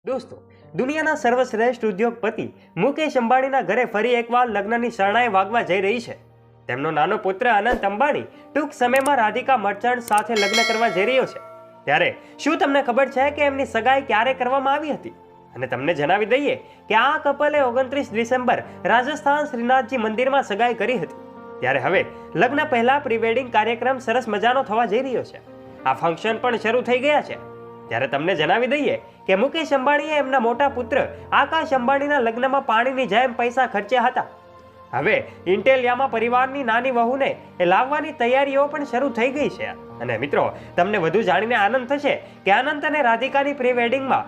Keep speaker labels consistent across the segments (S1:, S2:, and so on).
S1: દોસ્તો, દુનિયાના સર્વશ્રેષ્ઠ ઉદ્યોગપતિ મુકેશ અંબાણીના ઘરે ફરી એકવાર લગ્નની શરણાઈ વાગવા જઈ રહી છે. તેમનો નાનો પુત્ર અનંત અંબાણી ટૂંક સમયમાં રાધિકા મર્ચન્ટ સાથે લગ્ન કરવા જઈ રહ્યો છે. ત્યારે શું તમને ખબર છે કે એમની સગાઈ ક્યારે કરવામાં આવી હતી? અને તમને જણાવી દઈએ કે આ કપલે 29 ડિસેમ્બર રાજસ્થાન શ્રીનાથજી મંદિરમાં સગાઈ કરી હતી. ત્યારે હવે લગ્ન પહેલા પ્રી વેડિંગ કાર્યક્રમ સરસ મજાનો થવા જઈ રહ્યો છે. આ ફંક્શન પણ શરૂ થઈ ગયા છે. ત્યારે તમને જણાવી દઈએ કે મુકેશ અંબાણીએ એમના મોટા પુત્ર આકાશ અંબાણીના લગ્નમાં પાણીની જેમ પૈસા ખર્ચ્યા હતા. હવે ઇન્ટેલિયામાં પરિવારની નાની વહુને લાવવાની તૈયારીઓ પણ શરૂ થઈ ગઈ છે. અને મિત્રો, તમને વધુ જાણીને આનંદ થશે કે અનંત અને રાધિકાની પ્રી વેડિંગમાં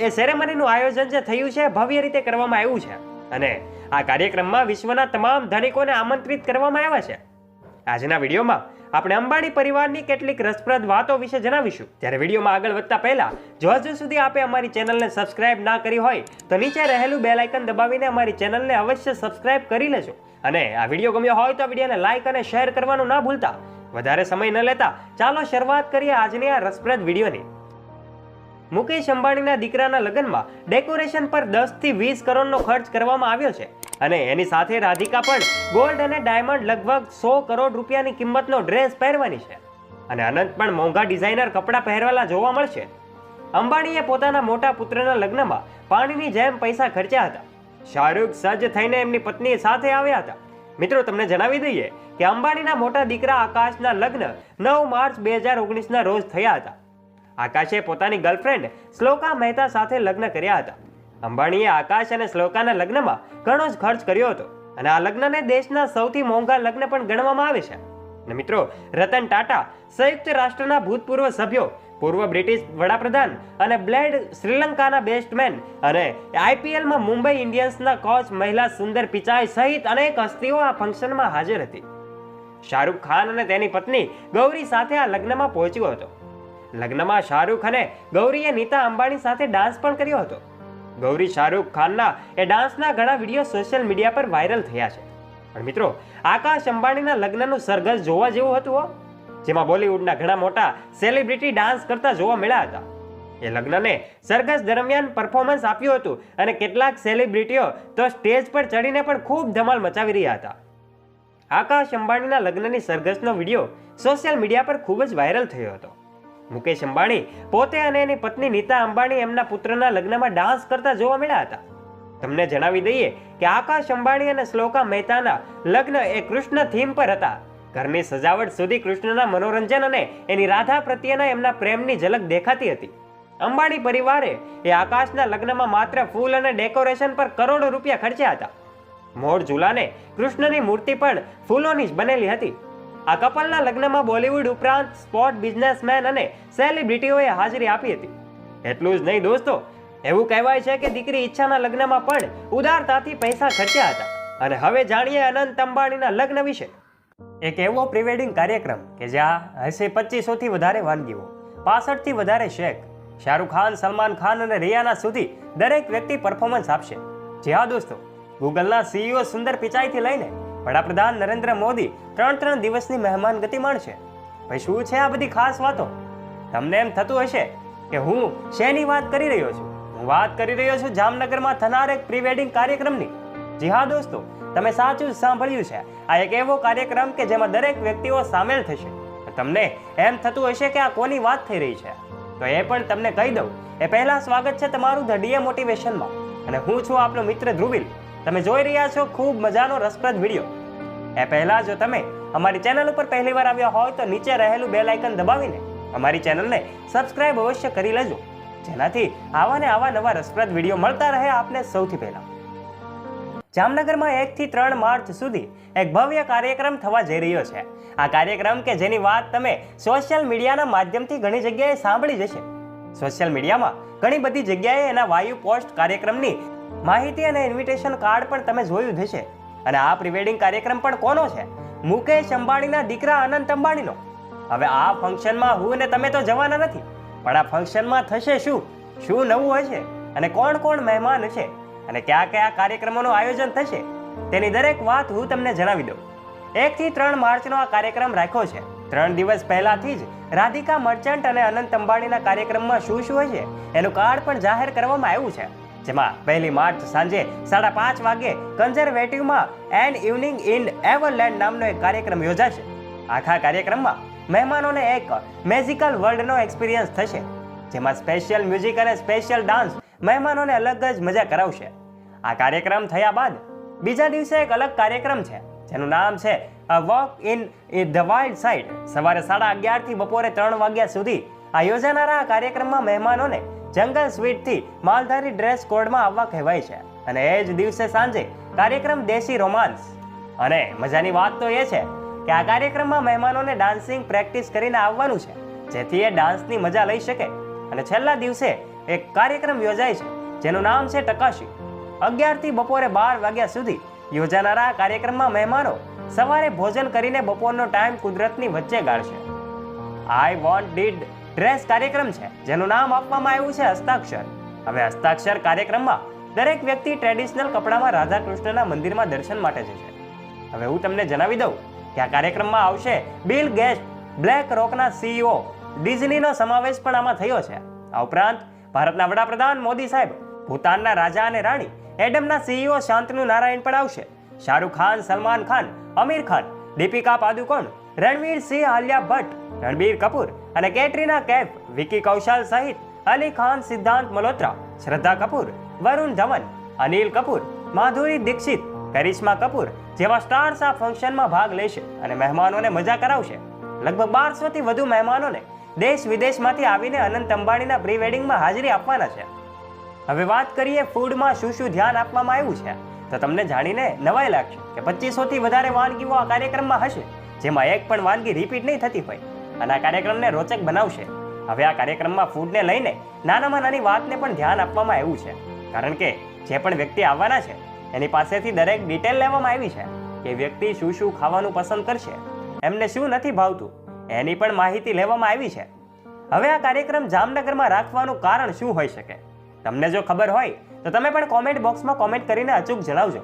S1: એ સેરેમનીનું આયોજન જે થયું છે ભવ્ય રીતે કરવામાં આવ્યું છે. અને આ કાર્યક્રમમાં વિશ્વના તમામ ધનિકોને આમંત્રિત કરવામાં આવ્યા છે. આજના વિડીયોમાં આપણે અંબાણી પરિવારની કેટલીક રસપ્રદ વાતો વિશે જણાવીશું. ત્યારે વિડીયોમાં આગળ વધતા પહેલા જો હજુ સુધી આપે અમારી ચેનલને સબસ્ક્રાઇબ ના કરી હોય તો નીચે રહેલું બેલ આઇકન દબાવીને અમારી ચેનલને અવશ્ય સબસ્ક્રાઇબ કરી લેજો. અને આ વિડીયો ગમ્યો હોય તો વિડીયોને લાઇક અને શેર કરવાનું ના ભૂલતા. વધારે સમય ન લેતા ચાલો શરૂઆત કરીએ આજની આ રસપ્રદ વિડીયોની. મુકેશ અંબાણીના દીકરાના લગ્નમાં ડેકોરેશન પર 10 થી 20 કરોડનો ખર્ચ કરવામાં આવ્યો છે. અને એની સાથે રાધિકા પણ ગોલ્ડ અને ડાયમંડ લગભગ 100 કરોડ રૂપિયાની કિંમતનો ડ્રેસ પહેરવાની છે. અને અનંત પણ મોંઘા ડિઝાઇનર કપડાં પહેરવાલા જોવા મળશે. અંબાણીએ પોતાના મોટા પુત્રના લગ્નમાં પાણીની જેમ પૈસા ખર્ચ્યા હતા. શાહરૂખ સજ્જ થઈને એમની પત્ની સાથે આવ્યા હતા. મિત્રો, તમને જણાવી દઈએ કે અંબાણીના મોટા દીકરા આકાશના લગ્ન 9 માર્ચ 2019ના રોજ થયા હતા. આકાશે પોતાની ગર્લફ્રેન્ડ શ્લોકા મહેતા સાથે લગ્ન કર્યા હતા. અંબાણીએ આકાશ અને શ્લોકાના લગ્નમાં ઘણો જ ખર્ચ કર્યો હતો. અને આ લગ્નને દેશના સૌથી મોંઘા લગ્ન પણ ગણવામાં આવે છે. અને મિત્રો, રતન ટાટા સંયુક્ત રાષ્ટ્રના ભૂતપૂર્વ સભ્યો, પૂર્વ બ્રિટિશ વડાપ્રધાન અને બ્લેડ શ્રીલંકાના બેસ્ટમેન અને આઈપીએલમાં મુંબઈ ઇન્ડિયન્સના કોચ મહિલા સુંદર પિચાઈ સહિત અનેક હસ્તીઓ આ ફંક્શનમાં હાજર હતી. શાહરૂખ ખાન અને તેની પત્ની ગૌરી સાથે આ લગ્નમાં પહોંચ્યો હતો. લગ્નમાં શાહરૂખ અને ગૌરીએ નીતા અંબાણી સાથે ડાન્સ પણ કર્યો હતો. ગૌરી શાહરૂખ ખાનના એ ડાન્સના ઘણા વિડીયો સોશિયલ મીડિયા પર વાયરલ થયા છે. પણ મિત્રો, આકાશ અંબાણીના લગ્નનું સરઘસ જોવા જેવું હતું, જેમાં બોલિવૂડના ઘણા મોટા સેલિબ્રિટી ડાન્સ કરતા જોવા મળ્યા હતા. એ લગ્નને સરઘસ દરમિયાન પરફોર્મન્સ આપ્યું હતું અને કેટલાક સેલિબ્રિટીઓ તો સ્ટેજ પર ચડીને પણ ખૂબ ધમાલ મચાવી રહ્યા હતા. આકાશ અંબાણીના લગ્નની સરઘસનો વિડીયો સોશિયલ મીડિયા પર ખૂબ જ વાયરલ થયો હતો. મુકેશ અંબાણી પોતે અને એની પત્ની નીતા અંબાણી એમના પુત્રના લગ્નમાં ડાન્સ કરતા જોવા મળ્યા હતા. તમને જણાવી દઈએ કે આકાશ અંબાણી અને શ્લોકા મહેતાના લગ્ન એ કૃષ્ણ થીમ પર હતા. ઘરની સજાવટ સુધી કૃષ્ણના મનોરંજન અને એની રાધા પ્રત્યેના એમના પ્રેમની ઝલક દેખાતી હતી. અંબાણી પરિવારે એ આકાશના લગ્નમાં માત્ર ફૂલ અને ડેકોરેશન પર કરોડો રૂપિયા ખર્ચ્યા હતા. મોઢ ઝૂલાને કૃષ્ણની મૂર્તિ પણ ફૂલોની જ બનેલી હતી. આ કપલના લગ્નમાં બોલિવૂડ ઉપરાંત સ્પોર્ટ બિઝનેસમેન અને સેલિબ્રિટીઓએ હાજરી આપી હતી. એટલું જ નહીં દોસ્તો, એવું કહેવાય છે કે દીકરી ઈચ્છાના લગ્નમાં પણ ઉદારતાથી પૈસા ખર્ચ્યા હતા. અને હવે જાણીએ અનંત અંબાણીના લગ્ન વિશે. એક એવો પ્રી વેડિંગ કાર્યક્રમ કે જ્યાં હશે 2500 થી વધારે વાનગીઓ, 65 થી વધારે શેખ, શાહરૂખ ખાન, સલમાન ખાન અને રિયાના સુધી દરેક વ્યક્તિ પરફોર્મન્સ આપશે. જી હા દોસ્તો, ગૂગલના CEO સુંદર પિચાઈથી લઈને વડાપ્રધાન નરેન્દ્ર મોદી 3 દિવસની મહેમાનગતિ માણશે. ભાઈ, શું છે આ બધી ખાસ વાતો? તમને એમ થતું હશે કે હું શેની વાત કરી રહ્યો છું? હું વાત કરી રહ્યો છું જામનગરમાં થનાર એક પ્રી વેડિંગ કાર્યક્રમની. જી હા દોસ્તો, તમે સાચું જ સાંભળ્યું છે. આ એક એવો કાર્યક્રમ કે જેમાં દરેક વ્યક્તિઓ સામેલ થશે. તમને એમ થતું હશે કે આ કોની વાત થઈ રહી છે, તો એ પણ તમને કહી દઉં. એ પહેલા સ્વાગત છે તમારું ધ ડીએ મોટિવેશનમાં. અને હું છું આપનો મિત્ર ધ્રુવિલ. તમે જોઈ રહ્યા છો ખૂબ મજાનો રસપ્રદ વિડીયો. એ પહેલા જો તમે અમારી ચેનલ ઉપર પહેલીવાર આવ્યા હોય તો નીચે રહેલું બેલ આઇકન દબાવીને અમારી ચેનલને સબસ્ક્રાઇબ અવશ્ય કરી લેજો, જેનાથી આવા ને આવા નવા રસપ્રદ વિડીયો મળતા રહે આપને સૌથી પહેલા. જામનગરમાં 1 થી 3 માર્ચ સુધી એક ભવ્ય કાર્યક્રમ થવા જઈ રહ્યો છે. આ કાર્યક્રમ કે જેની વાત તમે સોશિયલ મીડિયાના માધ્યમથી ઘણી જગ્યાએ સાંભળી જશે. સોશિયલ મીડિયામાં ઘણી બધી જગ્યાએ એના વાયુ પોસ્ટ કાર્યક્રમની માહિતી અને ઇન્વિટેશન કાર્ડ પણ તમે જોયું હશે. અને આ પ્રી વેડિંગ કાર્યક્રમ પણ કોનો છે? મુકેશ અંબાણીના દીકરા અનંત અંબાણીનો. હવે આ ફંક્શનમાં હું અને તમે તો જવાના નથી, પણ આ ફંક્શનમાં થશે શું નવું હશે અને કોણ કોણ મહેમાન હશે અને કયા કયા કાર્યક્રમોનું આયોજન થશે તેની દરેક વાત હું તમને જણાવી દઉં. 1 થી 3 માર્ચનો આ કાર્યક્રમ રાખ્યો છે. 3 દિવસ પહેલાથી જ રાધિકા મર્ચન્ટ અને અનંત અંબાણીના કાર્યક્રમમાં શું શું હશે એનું કાર્ડ પણ જાહેર કરવામાં આવ્યું છે, જેમાં 1 માર્ચ સાંજે 5:30 વાગ્યે કન્ઝર્વેટિવમાં એન ઇવનિંગ ઇન એવરલેન્ડ નામનો એક કાર્યક્રમ યોજાશે. આખા કાર્યક્રમમાં મહેમાનોને એક મેજિકલ વર્લ્ડનો એક્સપિરિયન્સ થશે, જેમાં સ્પેશિયલ મ્યુઝિક અને સ્પેશિયલ ડાન્સ મહેમાનોને અલગ જ મજા કરાવશે. આ કાર્યક્રમ થયા બાદ બીજા દિવસે એક અલગ કાર્યક્રમ છે, જેનું નામ છે a walk in the wild side. સવારે 11:30 થી બપોરે 3 વાગ્યા સુધી આ યોજાનારા આ કાર્યક્રમમાં મહેમાનોને જંગલ સ્વીટથી માલધારી ડ્રેસ કોડમાં આવવા કહેવાય છે. અને એ જ દિવસે સાંજે કાર્યક્રમ દેશી રોમાન્સ. અને મજાની વાત તો એ છે કે આ કાર્યક્રમમાં મહેમાનોને ડાન્સિંગ પ્રેક્ટિસ કરીને આવવાનું છે, જેથી એ ડાન્સની મજા લઈ શકે. અને છેલ્લા દિવસે એક કાર્યક્રમ યોજાય છે, જેનું નામ છે ટકાશી. 11 થી બપોરે 12 વાગ્યા સુધી યોજાનારા આ કાર્યક્રમમાં મહેમાનો સવારે ભોજન કરીને બપોરનો ટાઈમ કુદરતની વચ્ચે ગાળશે. આઈ વોન્ટ ડીડ ડ્રેસ કાર્યક્રમ છે, જેનું નામ આપવામાં આવ્યું છે હસ્તાક્ષર. હવે હસ્તાક્ષર કાર્યક્રમમાં દરેક વ્યક્તિ ટ્રેડિશનલ કપડામાં રાધા કૃષ્ણના મંદિરમાં દર્શન માટે જશે. હવે હું તમને જણાવી દઉં કે આ કાર્યક્રમમાં આવશે બિલ ગેટ્સ, બ્લેક રોકના CEO, ડિઝનીનો સમાવેશ પણ આમાં થયો છે. આ ઉપરાંત ભારતના વડાપ્રધાન મોદી સાહેબ, ભૂતાનના રાજા અને રાણી, એડમના CEO શાંતનુ નારાયણ પણ આવશે. શાહરૂખ ખાન, સલમાન ખાન, આમિર ખાન, દીપિકા પાદુકોણ, રણવીર સિંહ, આલિયા ભટ્ટ, રણબીર કપૂર અને કેટરીના કૈફ, વિકી કૌશલ સહિત અલી ખાન, સિદ્ધાંત મલ્હોત્રા, શ્રદ્ધા કપૂર, વરુણ ધવન, અનિલ કપૂર, માધુરી દીક્ષિત, કરિશ્મા કપૂર જેવા સ્ટાર્સ આ ફંક્શનમાં ભાગ લેશે અને મહેમાનોને મજા કરાવશે. લગભગ 1200 થી વધુ મહેમાનોને દેશ વિદેશમાંથી આવીને અનંત અંબાણીના પ્રી વેડિંગમાં હાજરી આપવાના છે. હવે વાત કરીએ ફૂડમાં શું શું ધ્યાન આપવામાં આવ્યું છે, તો તમને જાણીને નવાઈ લાગશે કે 2500 થી વધારે વાનગીઓ આ કાર્યક્રમમાં હશે, જેમાં એક પણ વાનગી રિપીટ નહીં થતી હોય અને આ કાર્યક્રમને રોચક બનાવશે. હવે આ કાર્યક્રમમાં ફૂડને લઈને નાનામાં નાની વાતને પણ ધ્યાન આપવામાં આવ્યું છે, કારણ કે જે પણ વ્યક્તિ આવવાના છે એની પાસેથી દરેક ડિટેલ લેવામાં આવી છે કે વ્યક્તિ શું શું ખાવાનું પસંદ કરશે, એમને શું નથી ભાવતું, એની પણ માહિતી લેવામાં આવી છે. હવે આ કાર્યક્રમ જામનગરમાં રાખવાનું કારણ શું હોઈ શકે, તમને જો ખબર હોય તો તમે પણ કોમેન્ટ બોક્સમાં કોમેન્ટ કરીને અચૂક જણાવજો.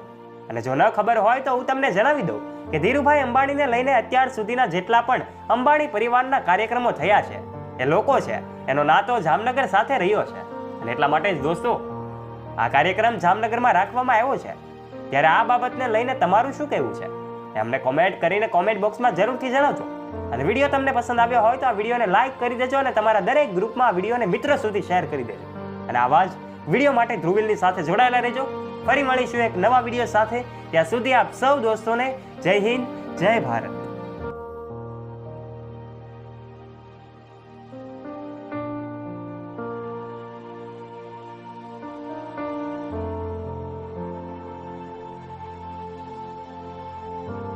S1: અને જો ન ખબર હોય તો હું તમને જણાવી દઉં કે ધીરુભાઈ અંબાણીને લઈને અત્યાર સુધીના જેટલા પણ અંબાણી પરિવારના કાર્યક્રમો થયા છે, એ લોકો છે એનો નાતો જામનગર સાથે રહ્યો છે. અને એટલા માટે જ દોસ્તો આ કાર્યક્રમ જામનગરમાં રાખવામાં આવ્યો છે. ત્યારે આ બાબતને લઈને તમારું શું કહેવું છે એ અમને કોમેન્ટ કરીને કોમેન્ટ બોક્સમાં જરૂરથી જણાવજો. અને વિડીયો તમને પસંદ આવ્યો હોય તો આ વિડીયોને લાઇક કરી દેજો અને તમારા દરેક ગ્રુપમાં આ વિડીયોને મિત્રો સુધી શેર કરી દેજો. અને આવા જ વિડીયો માટે ધ્રુવિલની સાથે જોડાયેલા રહેજો. ફરી મળીશું એક નવા વિડીયો સાથે. ત્યાં સુધી આપ સૌ દોસ્તોને જય હિન્દ, જય ભારત.